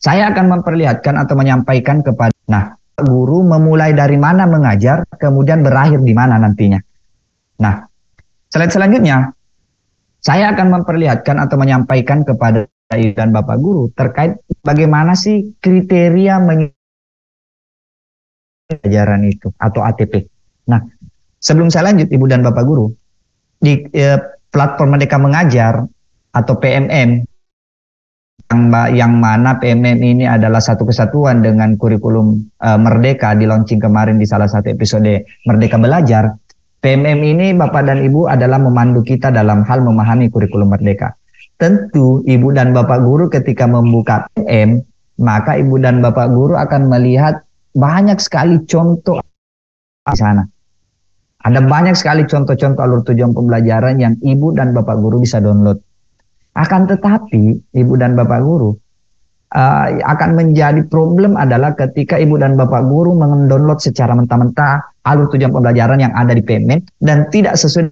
Saya akan memperlihatkan atau menyampaikan kepada guru memulai dari mana mengajar, kemudian berakhir di mana nantinya. Nah, slide selanjutnya, saya akan memperlihatkan atau menyampaikan kepada Ibu dan Bapak guru terkait bagaimana sih kriteria ajaran itu atau ATP. Nah, sebelum saya lanjut Ibu dan Bapak guru, di platform Merdeka Mengajar atau PMM, yang mana PMM ini adalah satu kesatuan dengan kurikulum Merdeka, di launching kemarin di salah satu episode Merdeka Belajar. PMM ini Bapak dan Ibu adalah memandu kita dalam hal memahami kurikulum Merdeka. Tentu Ibu dan Bapak guru ketika membuka PMM, maka Ibu dan Bapak guru akan melihat banyak sekali contoh di sana. Ada banyak sekali contoh-contoh alur tujuan pembelajaran yang Ibu dan Bapak guru bisa download. Akan tetapi Ibu dan Bapak guru akan menjadi problem adalah ketika Ibu dan Bapak guru mendownload secara mentah-mentah alur tujuan pembelajaran yang ada di PMM dan tidak sesuai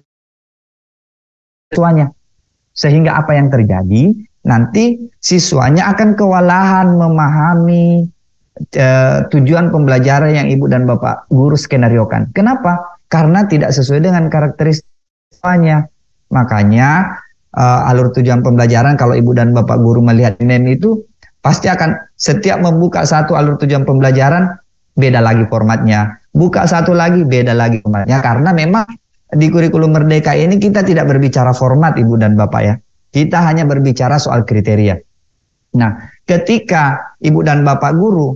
siswanya. Sehingga apa yang terjadi? Nanti siswanya akan kewalahan memahami tujuan pembelajaran yang Ibu dan Bapak guru skenariokan. Kenapa? Karena tidak sesuai dengan karakteristiknya. Makanya alur tujuan pembelajaran kalau Ibu dan Bapak guru melihat PMM itu pasti akan setiap membuka satu alur tujuan pembelajaran beda lagi formatnya. Buka satu lagi beda lagi formatnya. Karena memang di kurikulum Merdeka ini kita tidak berbicara format Ibu dan Bapak ya. Kita hanya berbicara soal kriteria. Nah, ketika Ibu dan Bapak guru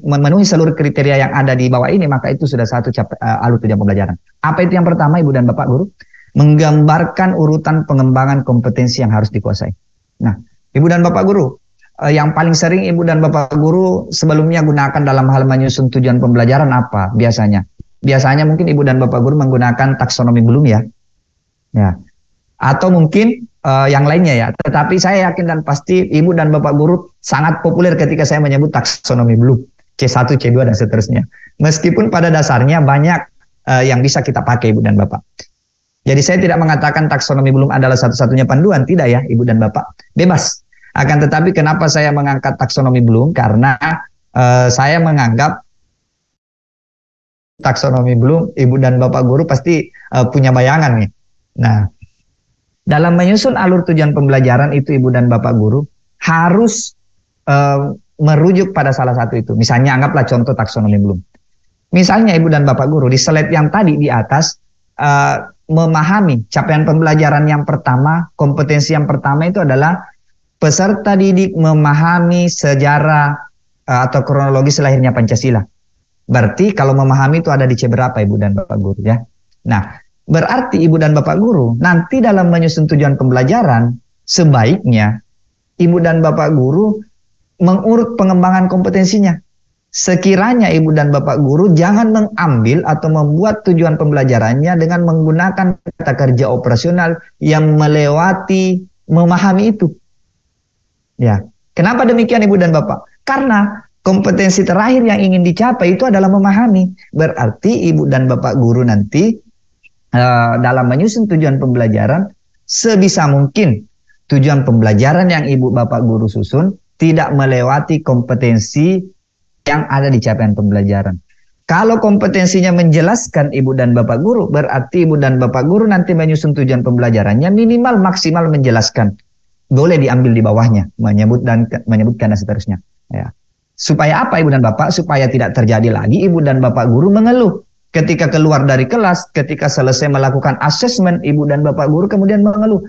memenuhi seluruh kriteria yang ada di bawah ini, maka itu sudah satu alur tujuan pembelajaran. Apa itu yang pertama Ibu dan Bapak guru? Menggambarkan urutan pengembangan kompetensi yang harus dikuasai. Nah, Ibu dan Bapak guru, yang paling sering Ibu dan Bapak guru sebelumnya gunakan dalam hal menyusun tujuan pembelajaran apa biasanya? Biasanya mungkin Ibu dan Bapak guru menggunakan taksonomi Bloom ya. Atau mungkin yang lainnya ya. Tetapi saya yakin dan pasti Ibu dan Bapak guru sangat populer ketika saya menyebut taksonomi Bloom. C1, C2 dan seterusnya. Meskipun pada dasarnya banyak yang bisa kita pakai Ibu dan Bapak. Jadi saya tidak mengatakan taksonomi Bloom adalah satu-satunya panduan. Tidak ya Ibu dan Bapak. Bebas. Akan tetapi kenapa saya mengangkat taksonomi Bloom? Karena saya menganggap taksonomi Bloom, Ibu dan Bapak guru pasti punya bayangan nih. Nah, dalam menyusun alur tujuan pembelajaran itu Ibu dan Bapak guru harus merujuk pada salah satu itu. Misalnya anggaplah contoh taksonomi Bloom. Misalnya Ibu dan Bapak guru di slide yang tadi di atas memahami capaian pembelajaran yang pertama, kompetensi yang pertama itu adalah peserta didik memahami sejarah atau kronologis lahirnya Pancasila. Berarti kalau memahami itu ada di C berapa Ibu dan Bapak guru ya. Nah, berarti Ibu dan Bapak guru nanti dalam menyusun tujuan pembelajaran sebaiknya Ibu dan Bapak guru mengurut pengembangan kompetensinya. Sekiranya Ibu dan Bapak guru jangan mengambil atau membuat tujuan pembelajarannya dengan menggunakan kata kerja operasional yang melewati memahami itu. Ya, kenapa demikian Ibu dan Bapak? Karena kompetensi terakhir yang ingin dicapai itu adalah memahami. Berarti Ibu dan Bapak guru nanti dalam menyusun tujuan pembelajaran sebisa mungkin tujuan pembelajaran yang Ibu Bapak guru susun tidak melewati kompetensi yang ada di capaian pembelajaran. Kalau kompetensinya menjelaskan Ibu dan Bapak guru, berarti Ibu dan Bapak guru nanti menyusun tujuan pembelajarannya minimal maksimal menjelaskan. Boleh diambil di bawahnya, menyebutkan dan seterusnya. Ya. Supaya apa Ibu dan Bapak? Supaya tidak terjadi lagi Ibu dan Bapak guru mengeluh. Ketika keluar dari kelas, ketika selesai melakukan asesmen, Ibu dan Bapak guru kemudian mengeluh.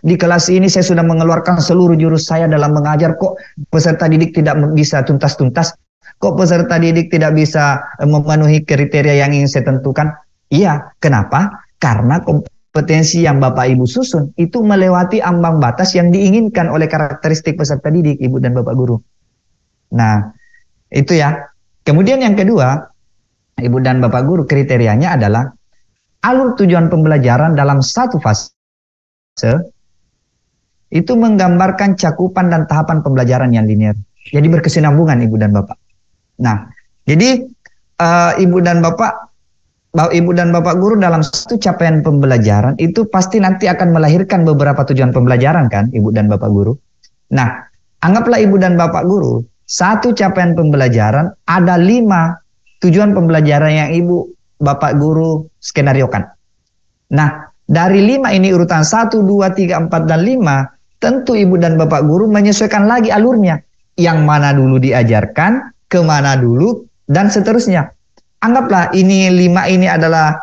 Di kelas ini saya sudah mengeluarkan seluruh jurus saya dalam mengajar, kok peserta didik tidak bisa tuntas-tuntas. Kok peserta didik tidak bisa memenuhi kriteria yang ingin saya tentukan? Iya, kenapa? Karena kompetensi yang Bapak Ibu susun itu melewati ambang batas yang diinginkan oleh karakteristik peserta didik Ibu dan Bapak guru. Nah, itu ya. Kemudian yang kedua, Ibu dan Bapak guru kriterianya adalah alur tujuan pembelajaran dalam satu fase itu menggambarkan cakupan dan tahapan pembelajaran yang linear. Jadi berkesinambungan Ibu dan Bapak. Nah, jadi Ibu dan Bapak guru dalam satu capaian pembelajaran itu pasti nanti akan melahirkan beberapa tujuan pembelajaran kan Ibu dan Bapak guru. Nah, Anggaplah ibu dan bapak guru, satu capaian pembelajaran ada 5 tujuan pembelajaran yang ibu bapak guru skenariokan. Nah, dari 5 ini urutan 1, 2, 3, 4, dan 5, tentu ibu dan bapak guru menyesuaikan lagi alurnya. Yang mana dulu diajarkan, kemana dulu, dan seterusnya. Anggaplah ini 5 ini adalah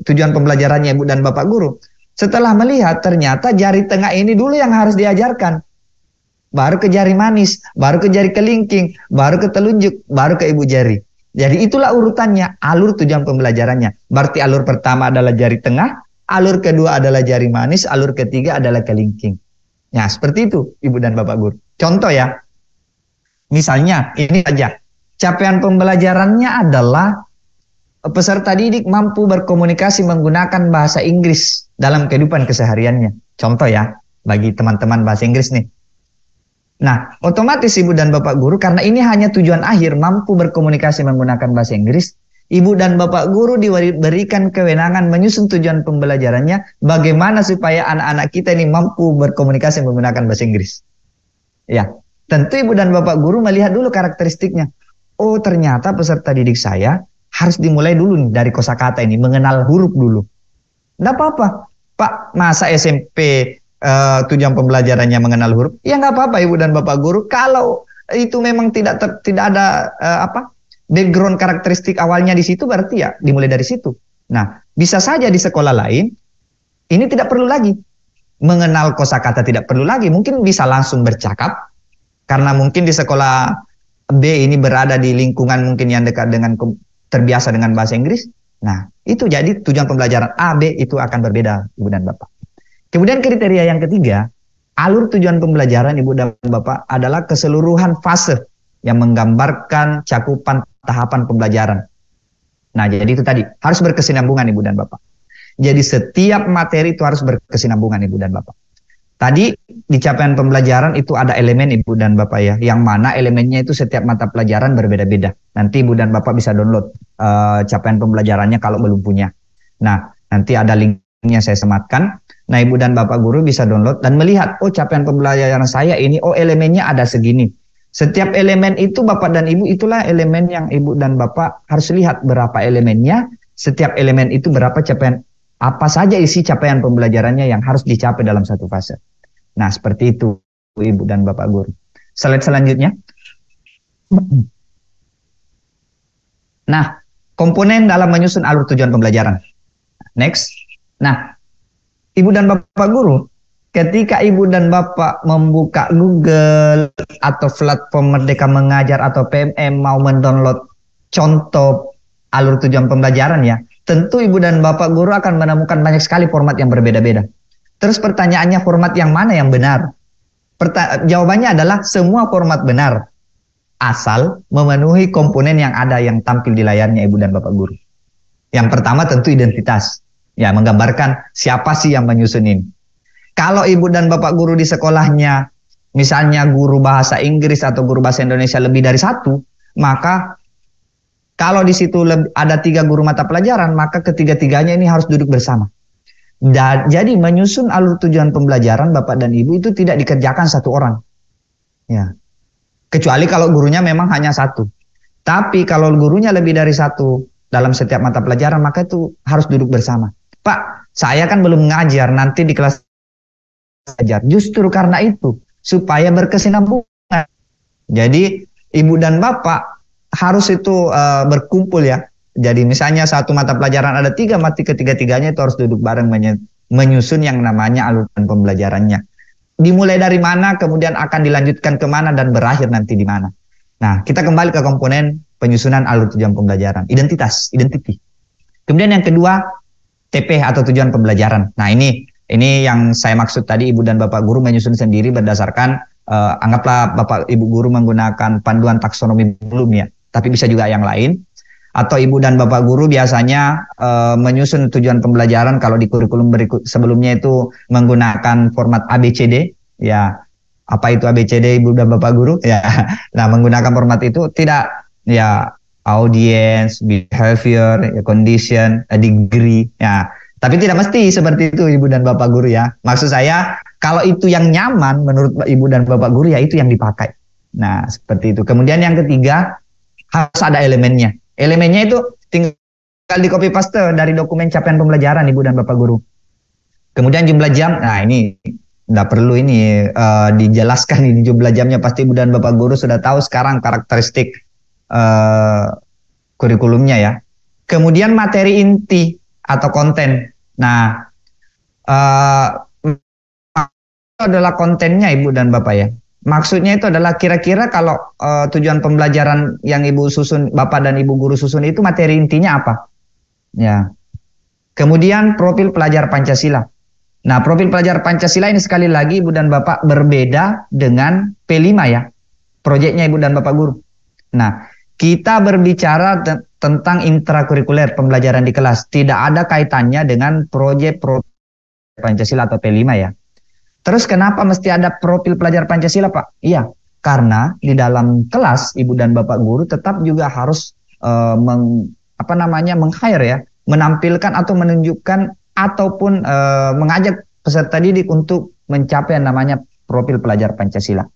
tujuan pembelajarannya ibu dan bapak guru. Setelah melihat ternyata jari tengah ini dulu yang harus diajarkan. Baru ke jari manis, baru ke jari kelingking, baru ke telunjuk, baru ke ibu jari. Jadi itulah urutannya, alur tujuan pembelajarannya. Berarti alur pertama adalah jari tengah, alur kedua adalah jari manis, alur ketiga adalah kelingking. Ya, seperti itu ibu dan bapak guru. Contoh ya, misalnya ini saja, capaian pembelajarannya adalah peserta didik mampu berkomunikasi menggunakan bahasa Inggris dalam kehidupan kesehariannya. Contoh ya, bagi teman-teman bahasa Inggris nih. Nah, otomatis ibu dan bapak guru, karena ini hanya tujuan akhir, mampu berkomunikasi menggunakan bahasa Inggris, ibu dan bapak guru diberikan kewenangan menyusun tujuan pembelajarannya, bagaimana supaya anak-anak kita ini mampu berkomunikasi menggunakan bahasa Inggris. Ya, tentu ibu dan bapak guru melihat dulu karakteristiknya. Oh, ternyata peserta didik saya harus dimulai dulu nih dari kosakata ini, mengenal huruf dulu. Nggak apa-apa, Pak, masa SMP tujuan pembelajarannya mengenal huruf? Ya nggak apa-apa ibu dan bapak guru. Kalau itu memang tidak ada background karakteristik awalnya di situ, berarti ya dimulai dari situ. Nah, bisa saja di sekolah lain ini tidak perlu lagi mengenal kosakata, tidak perlu lagi. Mungkin bisa langsung bercakap karena mungkin di sekolah B ini berada di lingkungan mungkin yang dekat dengan terbiasa dengan bahasa Inggris. Nah, itu jadi tujuan pembelajaran A, B itu akan berbeda ibu dan bapak. Kemudian kriteria yang ketiga, alur tujuan pembelajaran ibu dan bapak adalah keseluruhan fase yang menggambarkan cakupan tahapan pembelajaran. Nah, jadi itu tadi, harus berkesinambungan ibu dan bapak. Jadi setiap materi itu harus berkesinambungan ibu dan bapak. Tadi di capaian pembelajaran itu ada elemen ibu dan bapak ya, yang mana elemennya itu setiap mata pelajaran berbeda-beda. Nanti ibu dan bapak bisa download capaian pembelajarannya kalau belum punya. Nah, nanti ada linknya saya sematkan. Nah, ibu dan bapak guru bisa download dan melihat, oh capaian pembelajaran saya ini, oh elemennya ada segini. Setiap elemen itu bapak dan ibu, itulah elemen yang ibu dan bapak harus lihat berapa elemennya, setiap elemen itu berapa capaian, apa saja isi capaian pembelajarannya yang harus dicapai dalam satu fase. Nah, seperti itu ibu dan bapak guru. Slide selanjutnya. Nah, komponen dalam menyusun alur tujuan pembelajaran. Next. Nah, ibu dan bapak guru, ketika ibu dan bapak membuka Google atau platform Merdeka Mengajar atau PMM mau mendownload contoh alur tujuan pembelajaran ya, tentu ibu dan bapak guru akan menemukan banyak sekali format yang berbeda-beda. Terus pertanyaannya, format yang mana yang benar? Jawabannya adalah semua format benar, asal memenuhi komponen yang ada yang tampil di layarnya ibu dan bapak guru. Yang pertama tentu identitas. Ya, menggambarkan siapa sih yang menyusun ini. Kalau ibu dan bapak guru di sekolahnya, misalnya guru bahasa Inggris atau guru bahasa Indonesia lebih dari 1, maka kalau di situ ada 3 guru mata pelajaran, maka ketiga-tiganya ini harus duduk bersama. Jadi menyusun alur tujuan pembelajaran bapak dan ibu itu tidak dikerjakan satu orang. Ya. Kecuali kalau gurunya memang hanya 1. Tapi kalau gurunya lebih dari 1 dalam setiap mata pelajaran, maka itu harus duduk bersama. Pak, saya kan belum ngajar, nanti di kelas ajar. Justru karena itu, supaya berkesinambungan. Jadi, ibu dan bapak harus itu berkumpul ya. Jadi misalnya satu mata pelajaran ada 3, mati ketiga-tiganya itu harus duduk bareng menyusun yang namanya alur pembelajarannya. Dimulai dari mana, kemudian akan dilanjutkan kemana, dan berakhir nanti di mana. Nah, kita kembali ke komponen penyusunan alur tujuan pembelajaran. Identity. Kemudian yang kedua, TP atau tujuan pembelajaran. Nah, ini yang saya maksud tadi, ibu dan bapak guru menyusun sendiri berdasarkan, anggaplah bapak ibu guru menggunakan panduan taksonomi Bloom ya, tapi bisa juga yang lain. Atau ibu dan bapak guru biasanya menyusun tujuan pembelajaran kalau di kurikulum berikut sebelumnya itu menggunakan format ABCD ya. Apa itu ABCD ibu dan bapak guru ya. Nah, menggunakan format itu tidak ya, audience, behavior, ya, condition, degree ya. Tapi tidak mesti seperti itu ibu dan bapak guru ya. Maksud saya Kalau itu yang nyaman menurut ibu dan bapak guru, ya itu yang dipakai. Nah, seperti itu. Kemudian yang ketiga, harus ada elemennya. Elemennya itu tinggal di copy paste dari dokumen capaian pembelajaran ibu dan bapak guru. Kemudian jumlah jam, nah ini nggak perlu ini dijelaskan, ini jumlah jamnya pasti ibu dan bapak guru sudah tahu sekarang karakteristik kurikulumnya ya. Kemudian materi inti atau konten. Nah, itu adalah kontennya ibu dan bapak ya. Maksudnya itu adalah kira-kira kalau tujuan pembelajaran yang ibu susun, bapak dan ibu guru susun itu materi intinya apa? Ya. Kemudian profil pelajar Pancasila. Nah, profil pelajar Pancasila ini sekali lagi ibu dan bapak berbeda dengan P5 ya. Proyeknya ibu dan bapak guru. Nah, kita berbicara tentang intrakurikuler pembelajaran di kelas. Tidak ada kaitannya dengan proyek Pancasila atau P5 ya. Terus kenapa mesti ada profil pelajar Pancasila, Pak? Iya, karena di dalam kelas ibu dan bapak guru tetap juga harus meng-hire ya, menampilkan atau menunjukkan ataupun mengajak peserta didik untuk mencapai yang namanya profil pelajar Pancasila.